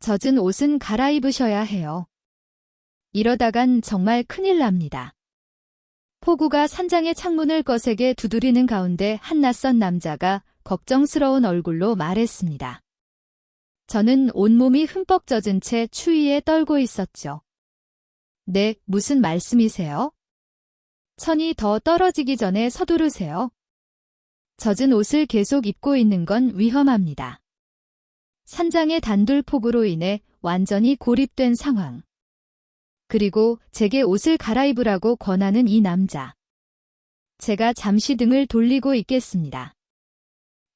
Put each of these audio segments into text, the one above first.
젖은 옷은 갈아입으셔야 해요. 이러다간 정말 큰일 납니다. 폭우가 산장의 창문을 거세게 두드리는 가운데 한 낯선 남자가 걱정스러운 얼굴로 말했습니다. 저는 온몸이 흠뻑 젖은 채 추위에 떨고 있었죠. 네, 무슨 말씀이세요? 천이 더 떨어지기 전에 서두르세요. 젖은 옷을 계속 입고 있는 건 위험합니다. 산장의 단둘폭우로 인해 완전히 고립된 상황. 그리고 제게 옷을 갈아입으라고 권하는 이 남자. 제가 잠시 등을 돌리고 있겠습니다.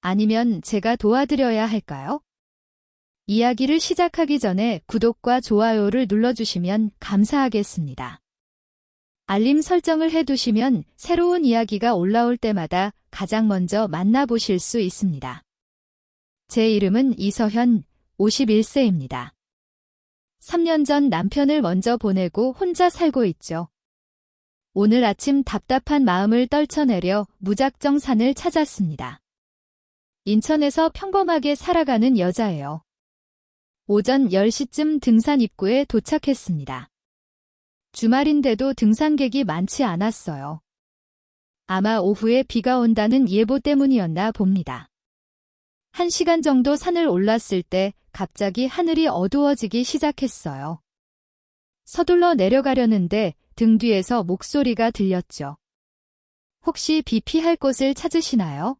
아니면 제가 도와드려야 할까요? 이야기를 시작하기 전에 구독과 좋아요를 눌러주시면 감사하겠습니다. 알림 설정을 해두시면 새로운 이야기가 올라올 때마다 가장 먼저 만나보실 수 있습니다. 제 이름은 이서현, 51세입니다. 3년 전 남편을 먼저 보내고 혼자 살고 있죠. 오늘 아침 답답한 마음을 떨쳐내려 무작정 산을 찾았습니다. 인천에서 평범하게 살아가는 여자예요. 오전 10시쯤 등산 입구에 도착했습니다. 주말인데도 등산객이 많지 않았어요. 아마 오후에 비가 온다는 예보 때문이었나 봅니다. 1시간 정도 산을 올랐을 때 갑자기 하늘이 어두워지기 시작했어요. 서둘러 내려가려는데 등 뒤에서 목소리가 들렸죠. 혹시 비 피할 곳을 찾으시나요?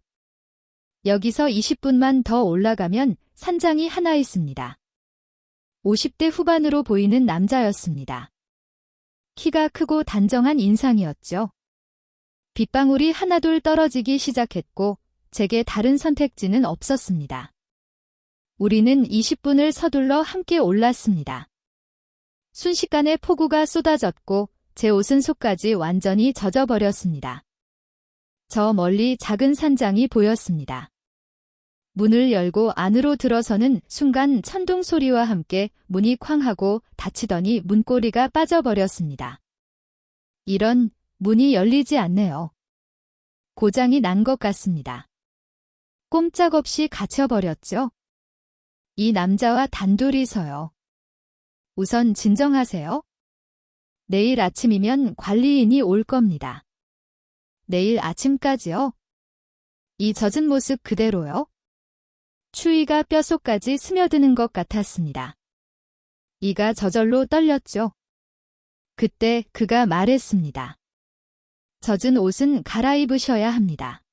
여기서 20분만 더 올라가면 산장이 하나 있습니다. 50대 후반으로 보이는 남자였습니다. 키가 크고 단정한 인상이었죠. 빗방울이 하나둘 떨어지기 시작했고 제게 다른 선택지는 없었습니다. 우리는 20분을 서둘러 함께 올랐습니다. 순식간에 폭우가 쏟아졌고 제 옷은 속까지 완전히 젖어버렸습니다. 저 멀리 작은 산장이 보였습니다. 문을 열고 안으로 들어서는 순간 천둥 소리와 함께 문이 쾅 하고 닫히더니 문고리가 빠져버렸습니다. 이런, 문이 열리지 않네요. 고장이 난 것 같습니다. 꼼짝없이 갇혀버렸죠. 이 남자와 단둘이서요. 우선 진정하세요. 내일 아침이면 관리인이 올 겁니다. 내일 아침까지요? 이 젖은 모습 그대로요? 추위가 뼛속까지 스며드는 것 같았습니다. 이가 저절로 떨렸죠. 그때 그가 말했습니다. 젖은 옷은 갈아입으셔야 합니다.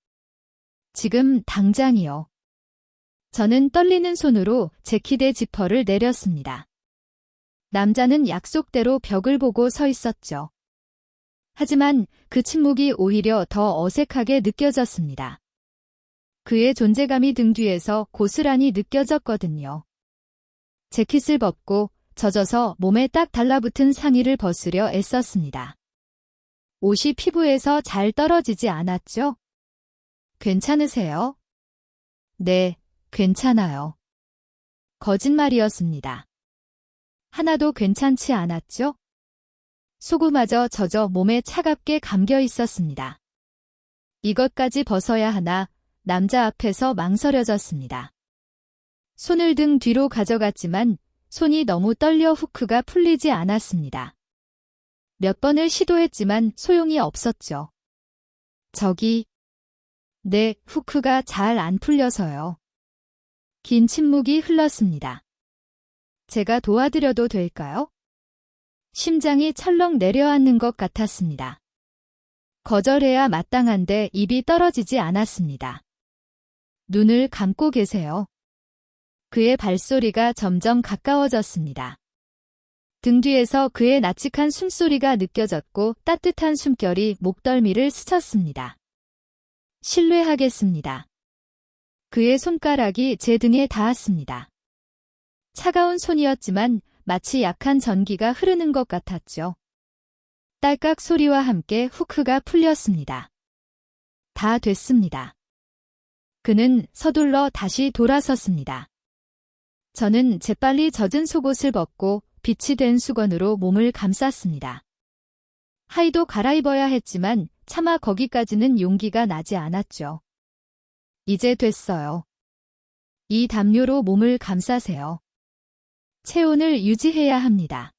지금 당장이요. 저는 떨리는 손으로 재킷의 지퍼를 내렸습니다. 남자는 약속대로 벽을 보고 서 있었죠. 하지만 그 침묵이 오히려 더 어색하게 느껴졌습니다. 그의 존재감이 등 뒤에서 고스란히 느껴졌거든요. 재킷을 벗고 젖어서 몸에 딱 달라붙은 상의를 벗으려 애썼습니다. 옷이 피부에서 잘 떨어지지 않았죠? 괜찮으세요? 네, 괜찮아요. 거짓말이었습니다. 하나도 괜찮지 않았죠? 속옷마저 젖어 몸에 차갑게 감겨 있었습니다. 이것까지 벗어야 하나 남자 앞에서 망설여졌습니다. 손을 등 뒤로 가져갔지만 손이 너무 떨려 후크가 풀리지 않았습니다. 몇 번을 시도했지만 소용이 없었죠. 네, 후크가 잘 안 풀려서요. 긴 침묵이 흘렀습니다. 제가 도와드려도 될까요? 심장이 철렁 내려앉는 것 같았습니다. 거절해야 마땅한데 입이 떨어지지 않았습니다. 눈을 감고 계세요. 그의 발소리가 점점 가까워졌습니다. 등 뒤에서 그의 나직한 숨소리가 느껴졌고 따뜻한 숨결이 목덜미를 스쳤습니다. 신뢰하겠습니다. 그의 손가락이 제 등에 닿았습니다. 차가운 손이었지만 마치 약한 전기가 흐르는 것 같았죠. 딸깍 소리와 함께 후크가 풀렸습니다. 다 됐습니다. 그는 서둘러 다시 돌아섰습니다. 저는 재빨리 젖은 속옷을 벗고 빛이 된 수건으로 몸을 감쌌습니다. 하의도 갈아입어야 했지만 차마 거기까지는 용기가 나지 않았죠. 이제 됐어요. 이 담요로 몸을 감싸세요. 체온을 유지해야 합니다.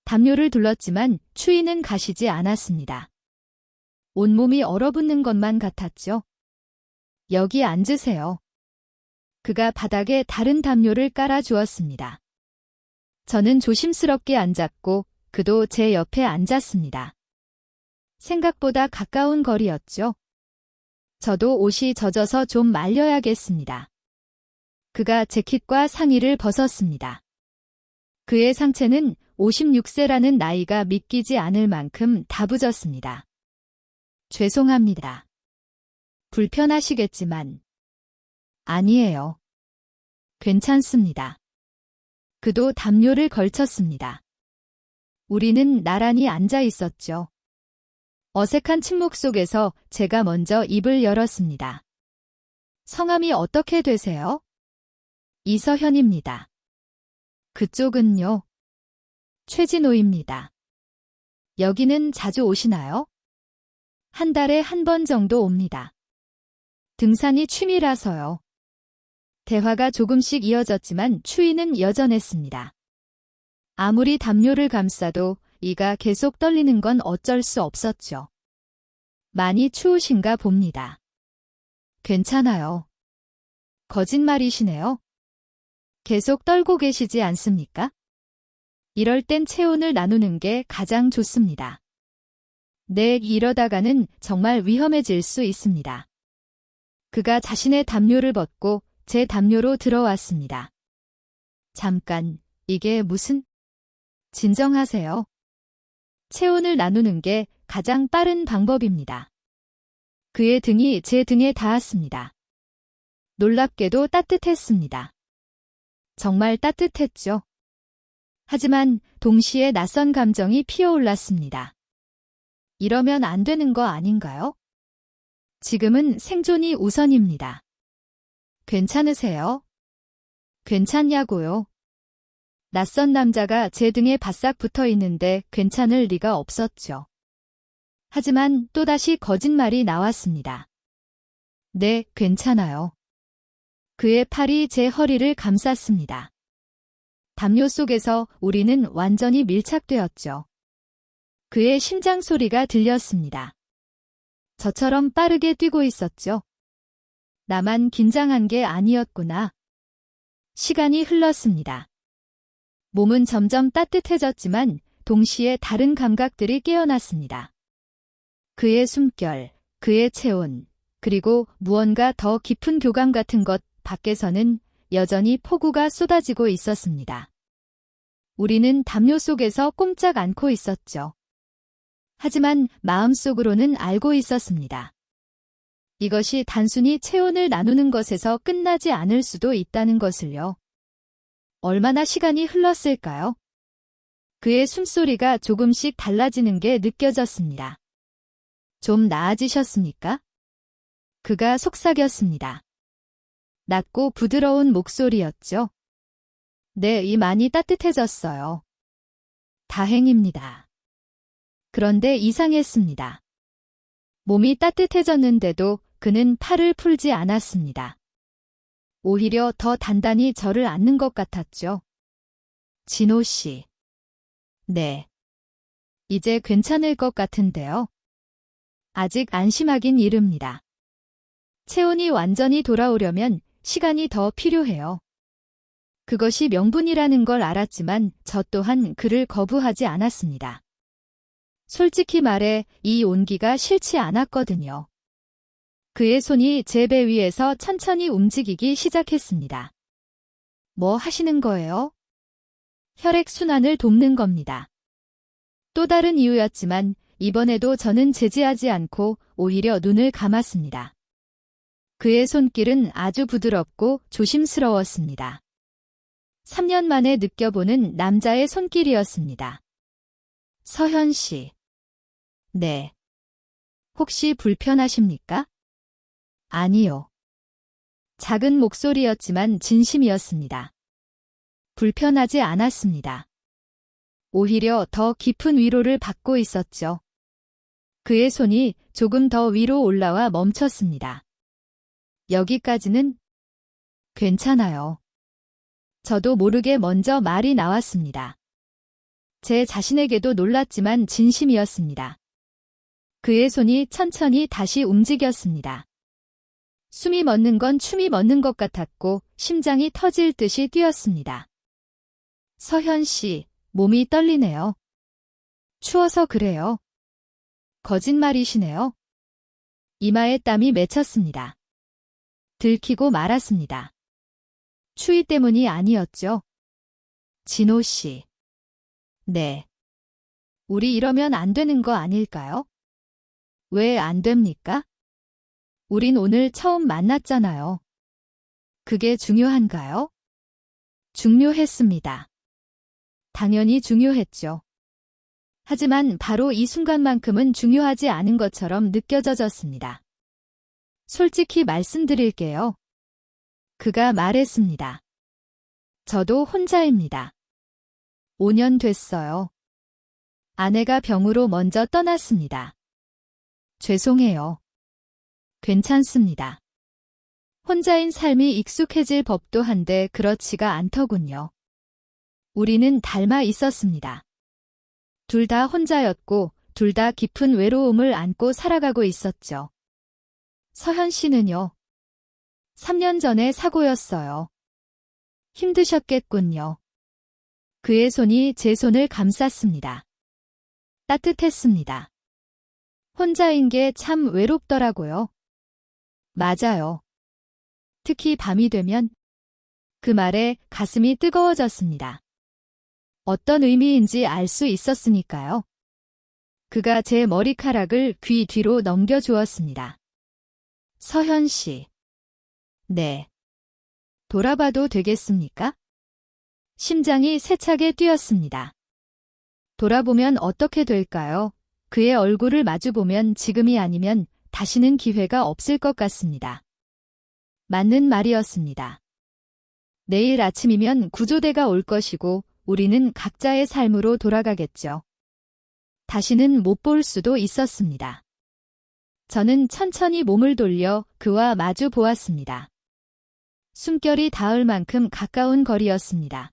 담요를 둘렀지만 추위는 가시지 않았습니다. 온몸이 얼어붙는 것만 같았죠. 여기 앉으세요. 그가 바닥에 다른 담요를 깔아 주었습니다. 저는 조심스럽게 앉았고 그도 제 옆에 앉았습니다. 생각보다 가까운 거리였죠. 저도 옷이 젖어서 좀 말려야겠습니다. 그가 재킷과 상의를 벗었습니다. 그의 상체는 56세라는 나이가 믿기지 않을 만큼 다부졌습니다. 죄송합니다. 불편하시겠지만. 아니에요. 괜찮습니다. 그도 담요를 걸쳤습니다. 우리는 나란히 앉아 있었죠. 어색한 침묵 속에서 제가 먼저 입을 열었습니다. 성함이 어떻게 되세요? 이서현입니다. 그쪽은요? 최진호입니다. 여기는 자주 오시나요? 한 달에 한 번 정도 옵니다. 등산이 취미라서요. 대화가 조금씩 이어졌지만 추위는 여전했습니다. 아무리 담요를 감싸도 이가 계속 떨리는 건 어쩔 수 없었죠. 많이 추우신가 봅니다. 괜찮아요. 거짓말이시네요. 계속 떨고 계시지 않습니까? 이럴 땐 체온을 나누는 게 가장 좋습니다. 네, 이러다가는 정말 위험해질 수 있습니다. 그가 자신의 담요를 벗고 제 담요로 들어왔습니다. 잠깐, 이게 무슨? 진정하세요. 체온을 나누는 게 가장 빠른 방법입니다. 그의 등이 제 등에 닿았습니다. 놀랍게도 따뜻했습니다. 정말 따뜻했죠. 하지만 동시에 낯선 감정이 피어올랐습니다. 이러면 안 되는 거 아닌가요? 지금은 생존이 우선입니다. 괜찮으세요? 괜찮냐고요? 낯선 남자가 제 등에 바싹 붙어 있는데 괜찮을 리가 없었죠. 하지만 또다시 거짓말이 나왔습니다. 네, 괜찮아요. 그의 팔이 제 허리를 감쌌습니다. 담요 속에서 우리는 완전히 밀착되었죠. 그의 심장 소리가 들렸습니다. 저처럼 빠르게 뛰고 있었죠. 나만 긴장한 게 아니었구나. 시간이 흘렀습니다. 몸은 점점 따뜻해졌지만 동시에 다른 감각들이 깨어났습니다. 그의 숨결, 그의 체온, 그리고 무언가 더 깊은 교감 같은 것 밖에서는 여전히 폭우가 쏟아지고 있었습니다. 우리는 담요 속에서 꼼짝 않고 있었죠. 하지만 마음속으로는 알고 있었습니다. 이것이 단순히 체온을 나누는 것에서 끝나지 않을 수도 있다는 것을요. 얼마나 시간이 흘렀을까요? 그의 숨소리가 조금씩 달라지는 게 느껴졌습니다. 좀 나아지셨습니까? 그가 속삭였습니다. 낮고 부드러운 목소리였죠. 네, 이 많이 따뜻해졌어요. 다행입니다. 그런데 이상했습니다. 몸이 따뜻해졌는데도 그는 팔을 풀지 않았습니다. 오히려 더 단단히 저를 안는 것 같았죠. 진호 씨. 네. 이제 괜찮을 것 같은데요. 아직 안심하긴 이릅니다. 체온이 완전히 돌아오려면 시간이 더 필요해요. 그것이 명분이라는 걸 알았지만 저 또한 그를 거부하지 않았습니다. 솔직히 말해 이 온기가 싫지 않았거든요. 그의 손이 제 배 위에서 천천히 움직이기 시작했습니다. 뭐 하시는 거예요? 혈액순환을 돕는 겁니다. 또 다른 이유였지만 이번에도 저는 제지하지 않고 오히려 눈을 감았습니다. 그의 손길은 아주 부드럽고 조심스러웠습니다. 3년 만에 느껴보는 남자의 손길이었습니다. 서현 씨. 네. 혹시 불편하십니까? 아니요. 작은 목소리였지만 진심이었습니다. 불편하지 않았습니다. 오히려 더 깊은 위로를 받고 있었죠. 그의 손이 조금 더 위로 올라와 멈췄습니다. 여기까지는 괜찮아요. 저도 모르게 먼저 말이 나왔습니다. 제 자신에게도 놀랐지만 진심이었습니다. 그의 손이 천천히 다시 움직였습니다. 숨이 멎는 건 춤이 멎는 것 같았고 심장이 터질 듯이 뛰었습니다. 서현 씨, 몸이 떨리네요. 추워서 그래요. 거짓말이시네요. 이마에 땀이 맺혔습니다. 들키고 말았습니다. 추위 때문이 아니었죠. 진호 씨. 네. 우리 이러면 안 되는 거 아닐까요? 왜 안 됩니까? 우린 오늘 처음 만났잖아요. 그게 중요한가요? 중요했습니다. 당연히 중요했죠. 하지만 바로 이 순간만큼은 중요하지 않은 것처럼 느껴졌습니다. 솔직히 말씀드릴게요. 그가 말했습니다. 저도 혼자입니다. 5년 됐어요. 아내가 병으로 먼저 떠났습니다. 죄송해요. 괜찮습니다. 혼자인 삶이 익숙해질 법도 한데 그렇지가 않더군요. 우리는 닮아 있었습니다. 둘 다 혼자였고 둘 다 깊은 외로움을 안고 살아가고 있었죠. 서현 씨는요? 3년 전에 사고였어요. 힘드셨겠군요. 그의 손이 제 손을 감쌌습니다. 따뜻했습니다. 혼자인 게 참 외롭더라고요. 맞아요. 특히 밤이 되면 그 말에 가슴이 뜨거워졌습니다. 어떤 의미인지 알 수 있었으니까요. 그가 제 머리카락을 귀 뒤로 넘겨주었습니다. 서현 씨. 네. 돌아봐도 되겠습니까? 심장이 세차게 뛰었습니다. 돌아보면 어떻게 될까요? 그의 얼굴을 마주보면 지금이 아니면 다시는 기회가 없을 것 같습니다. 맞는 말이었습니다. 내일 아침이면 구조대가 올 것이고 우리는 각자의 삶으로 돌아가겠죠. 다시는 못 볼 수도 있었습니다. 저는 천천히 몸을 돌려 그와 마주 보았습니다. 숨결이 닿을 만큼 가까운 거리였습니다.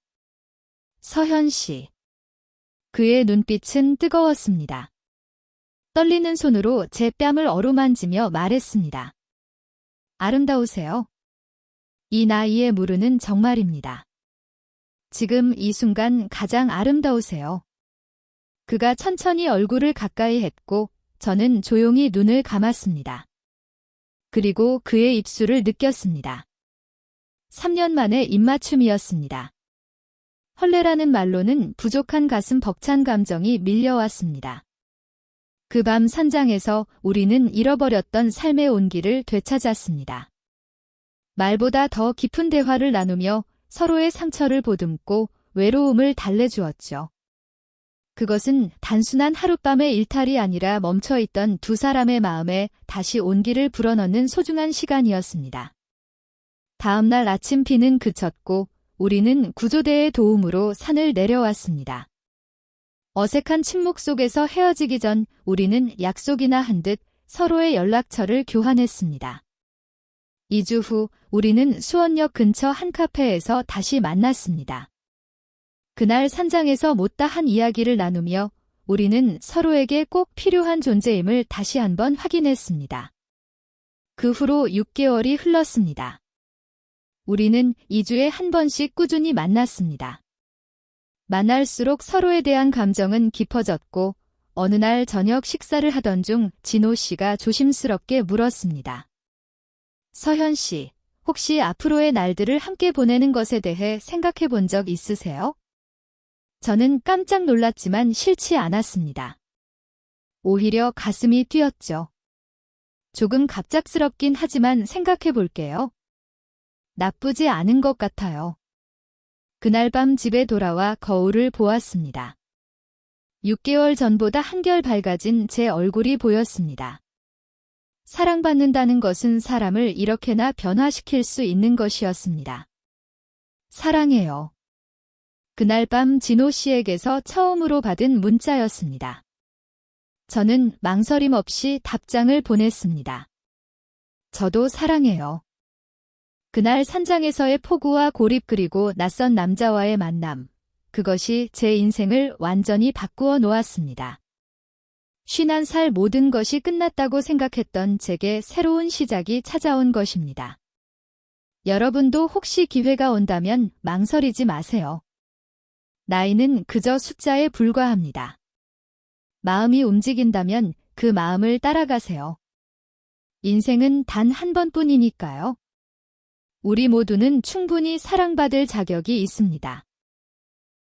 서현 씨. 그의 눈빛은 뜨거웠습니다. 떨리는 손으로 제 뺨을 어루만지며 말했습니다. 아름다우세요. 이 나이에 무르는 정말입니다. 지금 이 순간 가장 아름다우세요. 그가 천천히 얼굴을 가까이 했고 저는 조용히 눈을 감았습니다. 그리고 그의 입술을 느꼈습니다. 3년 만의 입맞춤이었습니다. 헐레라는 말로는 부족한 가슴 벅찬 감정이 밀려왔습니다. 그 밤 산장에서 우리는 잃어버렸던 삶의 온기를 되찾았습니다. 말보다 더 깊은 대화를 나누며 서로의 상처를 보듬고 외로움을 달래주었죠. 그것은 단순한 하룻밤의 일탈이 아니라 멈춰있던 두 사람의 마음에 다시 온기를 불어넣는 소중한 시간이었습니다. 다음 날 아침 비는 그쳤고 우리는 구조대의 도움으로 산을 내려왔습니다. 어색한 침묵 속에서 헤어지기 전 우리는 약속이나 한 듯 서로의 연락처를 교환했습니다. 2주 후 우리는 수원역 근처 한 카페에서 다시 만났습니다. 그날 산장에서 못다 한 이야기를 나누며 우리는 서로에게 꼭 필요한 존재임을 다시 한번 확인했습니다. 그 후로 6개월이 흘렀습니다. 우리는 2주에 한 번씩 꾸준히 만났습니다. 만날수록 서로에 대한 감정은 깊어졌고 어느 날 저녁 식사를 하던 중 진호 씨가 조심스럽게 물었습니다. 서현 씨, 혹시 앞으로의 날들을 함께 보내는 것에 대해 생각해 본 적 있으세요? 저는 깜짝 놀랐지만 싫지 않았습니다. 오히려 가슴이 뛰었죠. 조금 갑작스럽긴 하지만 생각해 볼게요. 나쁘지 않은 것 같아요. 그날 밤 집에 돌아와 거울을 보았습니다. 6개월 전보다 한결 밝아진 제 얼굴이 보였습니다. 사랑받는다는 것은 사람을 이렇게나 변화시킬 수 있는 것이었습니다. 사랑해요. 그날 밤 진호 씨에게서 처음으로 받은 문자였습니다. 저는 망설임 없이 답장을 보냈습니다. 저도 사랑해요. 그날 산장에서의 폭우와 고립 그리고 낯선 남자와의 만남. 그것이 제 인생을 완전히 바꾸어 놓았습니다. 51살 모든 것이 끝났다고 생각했던 제게 새로운 시작이 찾아온 것입니다. 여러분도 혹시 기회가 온다면 망설이지 마세요. 나이는 그저 숫자에 불과합니다. 마음이 움직인다면 그 마음을 따라가세요. 인생은 단 한 번뿐이니까요. 우리 모두는 충분히 사랑받을 자격이 있습니다.